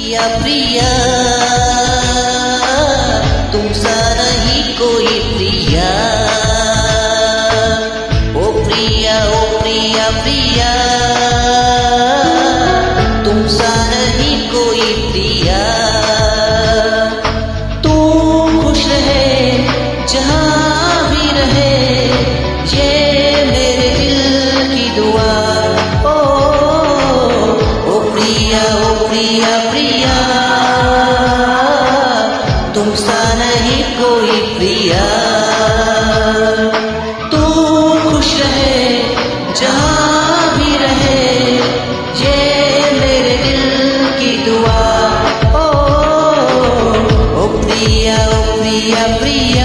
प्रिया प्रिया तुमसा नहीं कोई प्रिया। ओ प्रिया प्रिया तुमसा नहीं कोई प्रिया। तू खुश रहे जहाँ भी रहे ये मेरे दिल की दुआ। ओ प्रिया प्रिया तुमसा नहीं कोई प्रिया। तू खुश रहे जहाँ भी रहे ये मेरे दिल की दुआ। ओ प्रिया प्रिया